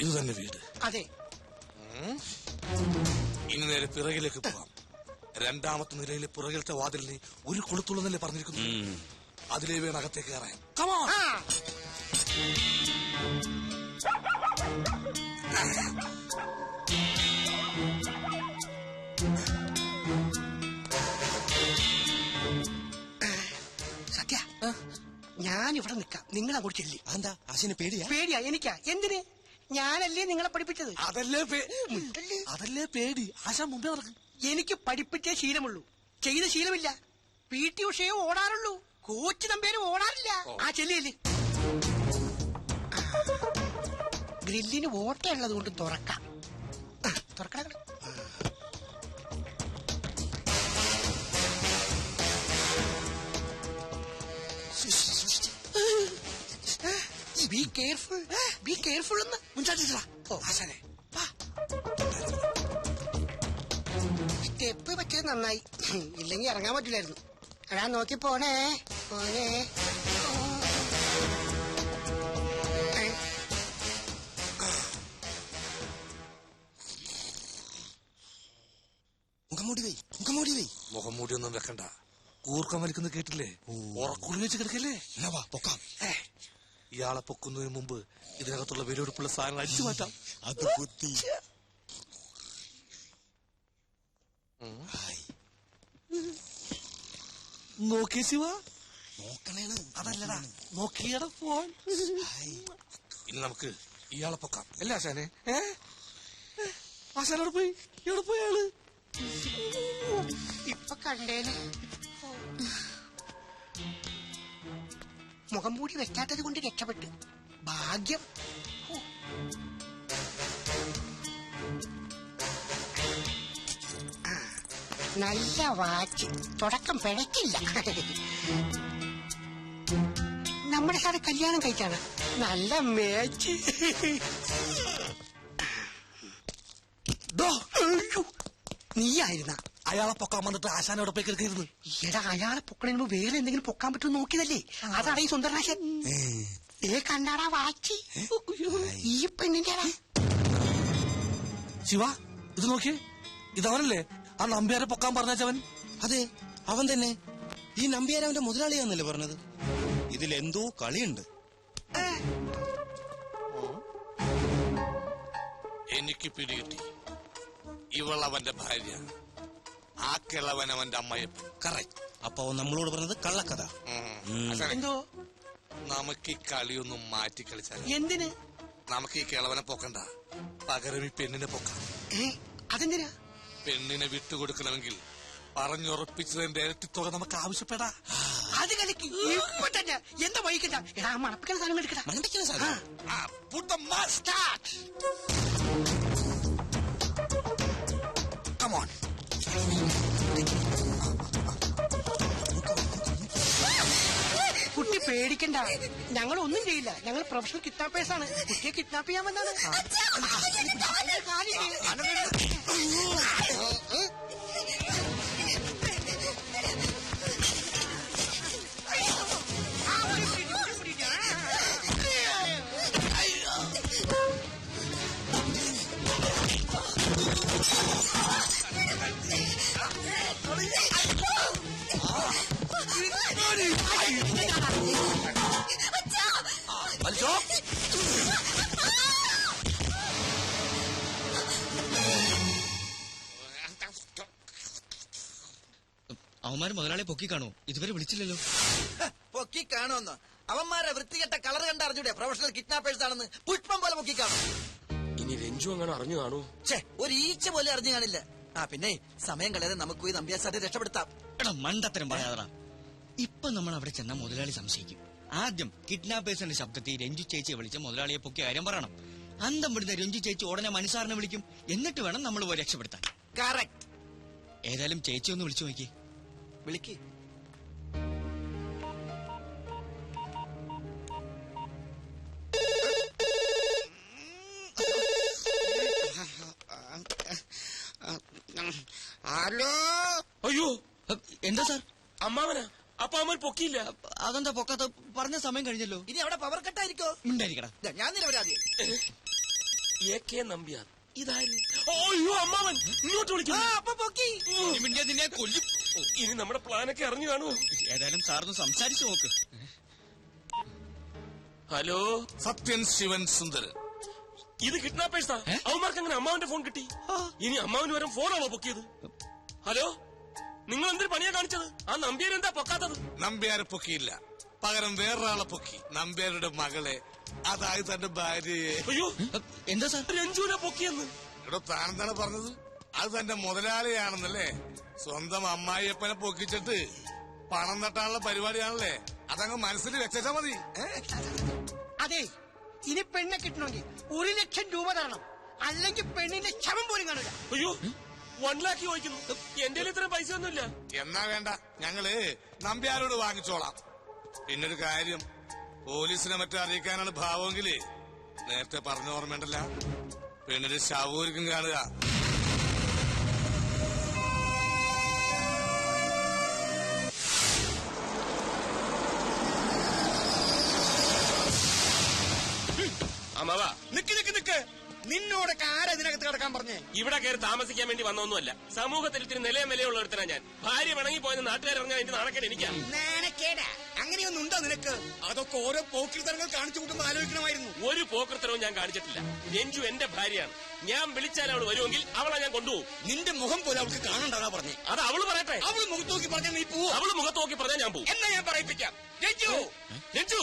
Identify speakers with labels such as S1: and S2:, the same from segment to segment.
S1: ഇത് തന്നെ വീട്.
S2: അതെ.
S1: ഇനി നേരെ പിറകിലേക്ക് പോവാം. രണ്ടാമത്തെ നിലയിലെ പുറകിലത്തെ വാതിലിന് ഒരു കൊളുത്തുള്ളതല്ലേ പറഞ്ഞിരിക്കുന്നു. അതിലേ വേണം അകത്തേക്ക് കയറാൻ.
S2: സത്യ, ഞാനിവിടെ നിൽക്കാം, നിങ്ങൾ അങ്ങോട്ട് ചെല്ലി.
S3: എന്താ ആശിന് പേടിയാ?
S2: പേടിയാ എനിക്കാ. എന്തിന്? ഞാനല്ലേ നിങ്ങളെ പഠിപ്പിച്ചത്.
S1: അതല്ലേ പേടി. ആശാൻ മുമ്പേ നടക്കും.
S2: എനിക്ക് പഠിപ്പിച്ചേ ശീലമുള്ളൂ, ചെയ്ത ശീലമില്ല. PT ഉഷയെ ഓടാറുള്ളൂ, coach നമ്പേരും ഓടാറില്ല. ആ ചെല്ലിയല്ലേ. ഗ്രില്ലിന് ഓട്ടയുള്ളത് കൊണ്ട് തുറക്കാം. തുറക്കണം. ബി കെയർഫുൾ, ബി കെയർഫുൾ എന്ന് മുൻചാട്ടിട്ടാ. ആശാനെ സ്റ്റെപ്പ് പറ്റിയത് നന്നായി, ഇല്ലെങ്കിൽ ഇറങ്ങാൻ പറ്റില്ലായിരുന്നു. എടാ നോക്കി പോണേ പോണേ.
S1: മുഖം മൂടി ഒന്നും വെക്കണ്ട. കൂർക്കം വലിക്കുന്നത് കേട്ടില്ലേ? ഉറക്കുള്ളി വെച്ച് കിടക്കല്ലേ.
S3: പൊക്കാം.
S1: ഇയാളെ പൊക്കുന്നതിന് മുമ്പ് ഇതിനകത്തുള്ള വിലപിടിപ്പുള്ള സാധനങ്ങൾ അടിച്ചു മാറ്റാം.
S3: അത് കുത്തി
S1: നോക്കിയ ശിവ.
S3: നോക്കണേണ്.
S1: അതല്ലടാ, നോക്കിയട ഫോൺ. ഇനി നമുക്ക് ഇയാളെ പൊക്കാം. അല്ലേ ആശാനെ? ആശാനോട് പോയി. എവിടെ പോയി അയാള്?
S2: ഇപ്പൊ കണ്ടേന്. മുഖം മൂടി വെക്കാത്തത് കൊണ്ട് രക്ഷപ്പെട്ടു. ഭാഗ്യം. നല്ല വാച്ച്, തുടക്കം പിഴക്കില്ല. നമ്മുടെ സാറ് കല്യാണം കഴിച്ചാണ്. നല്ല മേച്ച്. നീയായിരുന്ന
S1: അയാളെ പൊക്കാൻ വന്നിട്ട് ആശാനോടെ പോയി കിടക്കരുത്.
S2: എടാ, അയാളെ പൊക്കണതിന് മുമ്പ് വേറെ എന്തെങ്കിലും പൊക്കാൻ പറ്റുമെന്ന് നോക്കിയതല്ലേ. അതാണ് ഈ സുന്ദരനാശൻ. കണ്ടാടാ വാച്ചി, ഈ പെണ്ണിന്റെ.
S1: ശിവ, ഇത് നോക്കിയേ. ഇതവനല്ലേ ആ നമ്പ്യാരെ പൊക്കാൻ പറഞ്ഞവൻ?
S3: അതെ, അവൻ തന്നെ. ഈ നമ്പ്യാരവന്റെ മുതലാളിയാന്നല്ലേ പറഞ്ഞത്. ഇതിലെന്തോ കളിയുണ്ട്.
S1: എനിക്ക് പിടികിട്ടി. ഇവളവന്റെ ഭാര്യ, ആ കിളവൻ അവന്റെ അമ്മയപ്പൻ.
S3: കറക്റ്റ്. അപ്പൊ നമ്മളോട് പറഞ്ഞത് കള്ളക്കഥ.
S2: എന്തോ
S1: നമുക്ക് ഈ കളിയൊന്നും മാറ്റി കളിച്ചാൽ.
S2: എന്തിന്?
S1: നമുക്ക് ഈ കിളവനെ പൊക്കണ്ട, പകരം ഈ പെണ്ണിനെ പൊക്കാം.
S2: അതെന്തിനാ?
S1: പെണ്ണിനെ വിട്ടുകൊടുക്കണമെങ്കിൽ പറഞ്ഞുറപ്പിച്ചതിന്റെ ഇരട്ടിത്തുക നമുക്ക് ആവശ്യപ്പെടാ.
S2: അത് കളിക്ക് ഇപ്പൊ തന്നെ. എന്താ വൈകിട്ട? എടാ, മണപ്പിക്കുന്ന സാധനം എടുക്കടാ.
S3: മണപ്പിക്കുന്ന സാധനം.
S1: Come on.
S2: കുട്ടി പേടിക്കണ്ട, ഞങ്ങൾ ഒന്നും ചെയ്യില്ല. ഞങ്ങൾ പ്രൊഫഷണൽ കിഡ്നാപ്പേഴ്സ് ആണ്. കുട്ടിയെ കിഡ്നാപ്പ് ചെയ്യാൻ വന്നാണ്.
S4: അവന്മാര് മുതലാളി പൊക്കി കാണോ? ഇതുവരെ വിളിച്ചില്ലല്ലോ.
S5: പൊക്കി കാണുമെന്നോ? അവന്മാരെ വൃത്തികെട്ട കളർ കണ്ടറിഞ്ഞൂടെ പ്രൊഫഷണൽ കിഡ്നാപ്പേഴ്സ് ആണെന്ന്? പുഷ്പം പോലെ പൊക്കി കാണും.
S6: ഇനി രഞ്ജു അങ്ങനെ അറിഞ്ഞു കാണൂ?
S5: ഒരു ഈച്ച പോലെ അറിഞ്ഞു കാണില്ല. പിന്നെ സമയം കളയാതെ നമുക്ക് ഈ നമ്പ്യാസാരെ രക്ഷപ്പെടുത്താം.
S4: എടാ, മണ്ടത്തരം പറയാതടാ. ഇപ്പൊ നമ്മൾ അവിടെ ചെന്ന മുതലാളി സംശയിക്കും. ആദ്യം കിഡ്നാപ്പേഴ്സിന്റെ ശബ്ദത്തിൽ രഞ്ജു ചേച്ചിയെ വിളിച്ച് മുതലാളിയെ പൊക്കിയ കാര്യം പറയണം. അന്തം വിടുന്ന രഞ്ജു ചേച്ചി ഉടനെ മനസ്സാറിനെ വിളിക്കും. എന്നിട്ട് വേണം നമ്മൾ പോയി രക്ഷപ്പെടുത്താൻ.
S5: കറക്റ്റ്.
S4: ഏതായാലും ചേച്ചി ഒന്ന് വിളിച്ചു നോക്കി.
S5: വിളിക്ക്.
S2: ഹലോ.
S6: അയ്യോ,
S4: എന്താ സാർ?
S6: അമ്മാവനാ? അപ്പൊ അമ്മ പൊക്കിയില്ല.
S4: അതെന്താ പൊക്കാത്ത? പറഞ്ഞ സമയം കഴിഞ്ഞല്ലോ.
S5: ഇനി അവിടെ പവർ കട്ടായിരിക്കോ?
S4: ഉണ്ടായിരിക്കടാ.
S5: ഞാൻ നിരപരാധി.
S6: AK നമ്പ്യാർ ഇതായിരുന്നു. അയ്യോ അമ്മാവൻ ഇങ്ങോട്ട് വിളിക്കുന്നു.
S5: അപ്പൊ പൊക്കി.
S4: നിന്നെ കൊല്ലും.
S6: ഇനി നമ്മുടെ പ്ലാനൊക്കെ അറിഞ്ഞു കാണുമോ?
S4: ഏതായാലും സാറിന് സംസാരിച്ചു നോക്ക്.
S6: ഹലോ,
S1: സത്യൻ ശിവൻ സുന്ദരൻ.
S6: ഇത് കിഡ്നാപ്പേഴ്സാ. അവന്മാർക്ക് അങ്ങനെ അമ്മാവന്റെ ഫോൺ കിട്ടി. ഇനി അമ്മാവന് വരും ഫോണാണോ പൊക്കിയത്? ഹലോ, നിങ്ങൾ എന്തൊരു പണിയാ കാണിച്ചത്? ആ നമ്പ്യാർ എന്താ പൊക്കാത്തത്?
S1: നമ്പ്യാരെ പൊക്കിയില്ല, പകരം വേറൊരാളെ പൊക്കി. നമ്പ്യാരുടെ മകളെ, അതായത് തന്റെ ഭാര്യയെ.
S6: അയ്യോ,
S4: എന്താ സാർ?
S6: രഞ്ജുവിനെ പൊക്കിയെന്ന്.
S1: ഇവിടെ താനെന്താണ് പറഞ്ഞത്? അത് തന്റെ മുതലാളിയാണെന്നല്ലേ? സ്വന്തം അമ്മായിയപ്പനെ പൊക്കിച്ചിട്ട് പണം തട്ടാനുള്ള പരിപാടിയാണല്ലേ? അതങ്ങ് മനസ്സിൽ വെച്ചാ മതി.
S2: അതെ, ഇനി പെണ്ണെ കിട്ടണമെങ്കിൽ 1 ലക്ഷം രൂപ തരണം, അല്ലെങ്കിൽ പെണ്ണിന്റെ ശവം പോലും കാണില്ല.
S6: അയ്യോ, 1 ലക്ഷം ചോദിക്കുന്നു. എന്റെ ഇത്രയും പൈസ ഒന്നുമില്ല.
S1: എന്നാ വേണ്ട, ഞങ്ങള് നമ്പ്യാരോട് വാങ്ങിച്ചോളാം. പിന്നൊരു കാര്യം, പോലീസിനെ മറ്റും അറിയിക്കാനാണ് ഭാവമെങ്കില് നേരത്തെ പറഞ്ഞ ഓർമ്മയുണ്ടല്ല, പെണ്ണിന്റെ ശവൂരിക്കും കാണുക.
S6: അമ്മാവാ,
S3: നിക്ക് നിന്നോടൊക്കെ ആരാ ഇതിനകത്ത് കിടക്കാൻ പറഞ്ഞേ?
S6: ഇവിടെ കയറി താമസിക്കാൻ വേണ്ടി വന്നൊന്നുമല്ല. സമൂഹത്തിൽ ഇത്തിരി നിലയും വിലയുള്ള ഒരുത്തരാ ഞാൻ. ഭാര്യ പിണങ്ങി പോയെന്ന് നാട്ടുകാരിറങ്ങാൻ എന്റെ നാണക്കേട് എനിക്കാണ്.
S3: നാണക്കേടാ? അങ്ങനെയൊന്നും ഉണ്ടോ നിനക്ക്? അതൊക്കെ ഓരോ പോക്കിരിത്തരങ്ങൾ കാണിച്ചു കൂട്ടുമ്പോൾ ആലോചിക്കണമായിരുന്നു.
S6: ഒരു പോക്കൃത്തരവും ഞാൻ കാണിച്ചിട്ടില്ല. രഞ്ജു എന്റെ ഭാര്യയാണ്. ഞാൻ വിളിച്ചാൽ അവൾ വരുമെങ്കിൽ അവളെ ഞാൻ കൊണ്ടുപോകും.
S3: നിന്റെ മുഖം പോലെ അവൾക്ക് കാണണ്ടാ പറഞ്ഞേ.
S6: അത് അവള് പറയട്ടെ.
S3: അവൾ മുഖത്ത് നോക്കി പറഞ്ഞാൽ നീ പോവോ?
S6: അവള് മുഖത്ത് നോക്കി പറഞ്ഞാൽ ഞാൻ പോകും.
S3: എന്നാ ഞാൻ പറയിപ്പിക്കാം. രഞ്ജു,
S6: രഞ്ജു,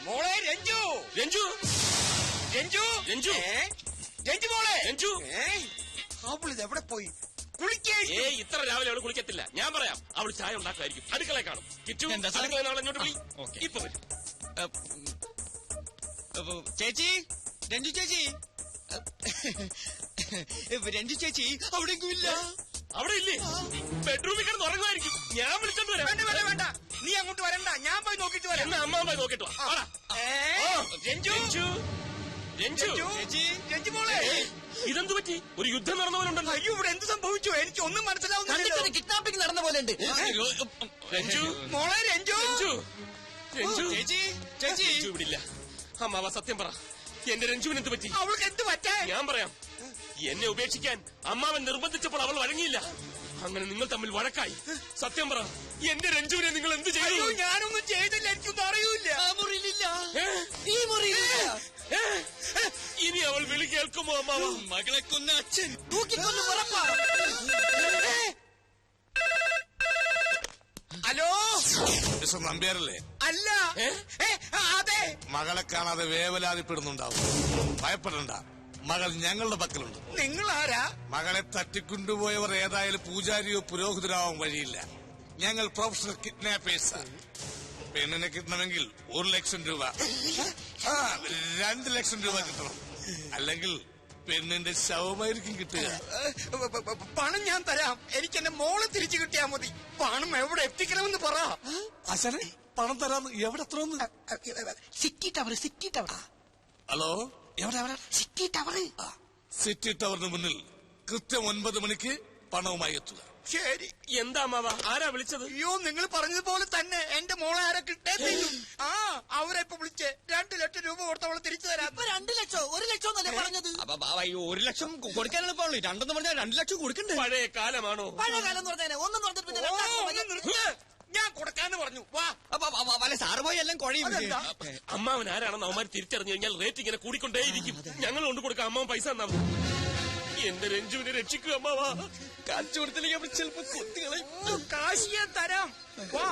S3: മോളെ രഞ്ജു,
S6: രഞ്ജു,
S3: രഞ്ജു,
S6: രഞ്ജു,
S3: രഞ്ജു മോളെ
S6: രഞ്ജു.
S3: അവളിത് എവിടെ പോയി? കുളിക്കേ.
S6: ഇത്ര രാവിലെ അവള് കുളിക്കത്തില്ല. ഞാൻ പറയാം, അവള് ചായ ഉണ്ടാക്കുമായിരിക്കും. അടുക്കളയിൽ കാണും. കിച്ചു,
S4: എന്താ സാർ?
S6: അടുക്കളയിൽ നാളെ ഇങ്ങോട്ട് വിളി.
S4: ഓക്കേ.
S6: ഇപ്പൊ വരും.
S4: ചേച്ചി, രഞ്ജു ചേച്ചി, രഞ്ജു ചേച്ചി അവിടെയെങ്കിലും ഇല്ല.
S6: അവിടെ ഇല്ലേ? ബെഡ്റൂമിൽ കിടന്ന് ഉറങ്ങുമായിരിക്കും. ഞാൻ വിളിച്ചോണ്ട് വരാം.
S3: വേണ്ട, നീ അങ്ങോട്ട് വരണ്ട, ഞാൻ പോയി നോക്കിട്ട് വരാം.
S6: എന്നാ അമ്മാമായി നോക്കിട്ടോ.
S3: രഞ്ജു,
S6: രഞ്ജു, രഞ്ജു,
S3: ചേച്ചി, രഞ്ജു മോളെ.
S6: ഇതെന്ത് പറ്റി? ഒരു യുദ്ധം നടന്ന പോലെ ഉണ്ടല്ലോ.
S3: അയ്യോ, ഇവിടെ എന്ത് സംഭവിച്ചു? എനിക്ക് ഒന്നും മനസ്സിലാവുന്നില്ല.
S5: കിഡ്നാപ്പിംഗ് നടന്ന പോലെ ഉണ്ട്.
S6: രഞ്ജു,
S3: മോളെ രഞ്ജു,
S6: രഞ്ജു, രഞ്ജു,
S4: ചേച്ചി, ചേച്ചി.
S6: രഞ്ജു ഇവിടില്ല. അമ്മാവ സത്യം പറ, എന്റെ രഞ്ജുവിന് എന്ത് പറ്റി?
S3: അവൾക്ക് എന്ത് പറ്റേ?
S6: ഞാൻ പറയാം. എന്നെ ഉപേക്ഷിക്കാൻ അമ്മാവൻ നിർബന്ധിച്ചപ്പോൾ അവൾ വഴങ്ങിയില്ല. അങ്ങനെ നിങ്ങൾ തമ്മിൽ വഴക്കായി. സത്യം പറ, എന്റെ രഞ്ജുവിനെ നിങ്ങൾ എന്ത് ചെയ്തു?
S3: അയ്യോ, ഞാനൊന്നും ചെയ്തില്ല, എനിക്കൊന്നും അറിയൂല.
S5: ഈ മുറിയിലില്ല.
S6: ഇനി അവൾ വിളി കേൾക്കുമോ അമ്മാവ?
S4: മകളെ കൊന്ന അച്ഛൻ
S5: തൂക്കിക്കൊന്ന് ഉറപ്പാ.
S3: ഹലോ,
S1: മിസ്റ്റർ നമ്പ്യാരല്ലേ?
S3: അല്ല. അതെ.
S1: മകളെ കാണാതെ വേവലാതിപ്പെടുന്നുണ്ടാവും. ഭയപ്പെടണ്ട, മകൾ ഞങ്ങളുടെ പക്കലുണ്ട്.
S3: നിങ്ങൾ ആരാ?
S1: മകളെ തട്ടിക്കൊണ്ടുപോയവർ ഏതായാലും പൂജാരിയോ പുരോഹിതരാവാൻ വഴിയില്ല. ഞങ്ങൾ പ്രൊഫഷണൽ കിഡ്നാപ്പേഴ്സാ. പെണ്ണിനെ കിട്ടണമെങ്കിൽ 1 ലക്ഷം രൂപ, 2 ലക്ഷം രൂപ കിട്ടണം. അല്ലെങ്കിൽ പെണ്ണിന്റെ ശവമായിരിക്കും കിട്ടുക.
S3: പണം ഞാൻ തരാം, എനിക്ക് എന്റെ മോളെ തിരിച്ചു കിട്ടിയാ മതി. പണം എവിടെ എത്തിക്കണമെന്ന് പറ.
S1: അച്ഛനെ പണം തരാന്ന്. എവിടെ എത്രയൊന്ന്?
S2: City tower, city tower.
S1: Hello, എവിടെ?
S2: City tower.
S1: സിറ്റി ടവറിന് മുന്നിൽ കൃത്യം 9 മണിക്ക് പണവുമായി എത്തുക.
S3: ശരി.
S6: എന്താ അമ്മാവ? ആരാ വിളിച്ചത്?
S3: അയ്യോ, നിങ്ങൾ പറഞ്ഞതുപോലെ തന്നെ എന്റെ മോളെ ആരെ കിട്ടേ തരും. അവരെ ഇപ്പൊ വിളിച്ച് 2 ലക്ഷം രൂപ കൊടുത്തവളെ തിരിച്ചു തരാം.
S5: 2 ലക്ഷോ 1 ലക്ഷോ എന്നല്ലേ പറഞ്ഞത്?
S4: 1 ലക്ഷം കൊടുക്കാനുള്ള പാടുള്ളൂ. 2 പറഞ്ഞാൽ 2 ലക്ഷം കൊടുക്കണ്ടേ?
S6: പഴയ കാലമാണോ?
S5: പഴയ കാലം എന്ന് പറഞ്ഞാൽ ഒന്നും പറഞ്ഞിട്ട് പിന്നെ
S3: ഓ,
S5: രണ്ടാം
S3: ഒന്ന് നിർത്ത്. ഞാൻ കൊടുക്കാന്ന് പറഞ്ഞു. വാ.
S4: വല്ല സാറ് പോയി എല്ലാം കുഴയും.
S3: അതെന്താ?
S6: അമ്മാവൻ ആരാണെന്ന് അവന്മാർ തിരിച്ചറിഞ്ഞു കഴിഞ്ഞാൽ റേറ്റ് ഇങ്ങനെ കൂടിക്കൊണ്ടേയിരിക്കും. ഞങ്ങൾ കൊണ്ട് കൊടുക്കാം. അമ്മാവൻ പൈസ തന്നാ മതി. എന്റെ രഞ്ജുവിനെ രക്ഷിക്കുക അമ്മാവാ. കാണിച്ചു കൊടുത്തില്ലെങ്കിൽ അവർ ചിലപ്പോ കുട്ടികളെ.
S3: കാശ് ഞാൻ തരാം. വാ.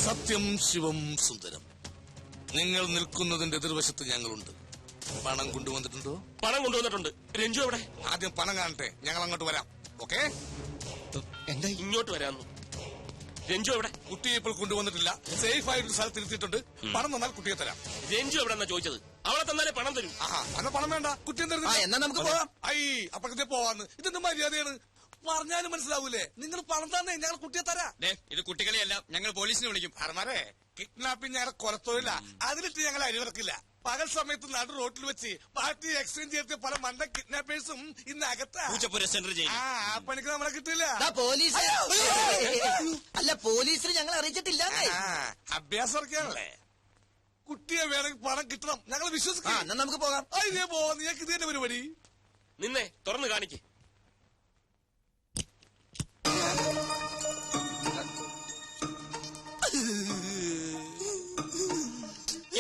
S1: സത്യം ശിവം സുന്ദരം. നിങ്ങൾ നിൽക്കുന്നതിന്റെ എതിർവശത്ത് ഞങ്ങളുണ്ട്. പണം കൊണ്ടുവന്നിട്ടുണ്ടോ?
S6: പണം കൊണ്ടുവന്നിട്ടുണ്ട്. രഞ്ജു എവിടെ?
S1: ആദ്യം പണം കാണട്ടെ, ഞങ്ങൾ അങ്ങോട്ട് വരാം. ഓക്കെ?
S4: എന്താ
S6: ഇങ്ങോട്ട് വരാന്നു. രഞ്ജു എവിടെ?
S1: കുട്ടിയെ ഇപ്പോൾ കൊണ്ടുവന്നിട്ടില്ല. സേഫ് ആയിട്ട് സ്ഥലത്ത് ഇരുത്തിയിട്ടുണ്ട്. പണം തന്നാൽ കുട്ടിയെ തരാം.
S6: രഞ്ജു എവിടെന്നാ ചോദിച്ചത്? അവളെ തന്നാലേ പണം തരും.
S1: അന്ന പണം വേണ്ട, കുട്ടിയെ
S5: എന്നാ നമുക്ക് പോവാം.
S1: അപ്പഴത്തെ പോവാന്ന്. ഇതെന്ത് മര്യാദയാണ്? പറഞ്ഞാലും മനസ്സിലാവൂലേ? നിങ്ങൾ പണം തന്നെ, ഞങ്ങൾ കുട്ടിയെ തരാം.
S4: ഇത് കുട്ടികളെയല്ല, ഞങ്ങൾ പോലീസിനെ വിളിക്കും.
S1: അറമാരെ, കിഡ്നാപ്പിംഗ് ഞങ്ങളെ കൊലത്തൊഴില. അതിലിട്ട് ഞങ്ങൾ അരിവിറക്കില്ല. പകൽ സമയത്ത് നടു റോട്ടിൽ വെച്ച് പാർട്ടി എക്സ്ചേഞ്ച് ചെയ്ത പല മണ്ട കിഡ്നാപ്പേഴ്സും ഇന്ന് അകത്താ.
S4: പൂച്ചപ്പുര സെന്റർ ചെയ്യും.
S1: ആ പണിക്ക് നമ്മളെ കിട്ടില്ല.
S5: പോലീസ് അല്ല, പോലീസിന് ഞങ്ങൾ അറിയിച്ചിട്ടില്ല.
S1: അഭ്യാസം ഇറക്കിയാണല്ലേ? കുട്ടിയെ വേണമെങ്കിൽ പണം കിട്ടണം. ഞങ്ങൾ
S5: ആ
S1: വിശ്വസിക്കാം.
S5: എന്നാ നമുക്ക് പോകാം.
S1: ഇതേ പോവാ. നീക്ക് ഇത് തന്നെ പരിപാടി.
S6: നിന്നെ തുറന്നു കാണിക്ക്.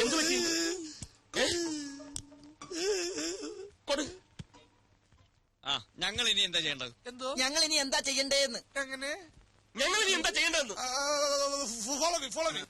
S6: എന്തു പറ്റി? കൊടു.
S4: ആ ഞങ്ങൾ ഇനി എന്താ ചെയ്യേണ്ടത്?
S1: എന്തോ
S5: ഞങ്ങൾ ഇനി എന്താ ചെയ്യണ്ടേന്ന്.
S1: എങ്ങനെ?
S6: ഞങ്ങൾ ഇനി എന്താ ചെയ്യേണ്ടതെന്ന്?
S1: Follow me.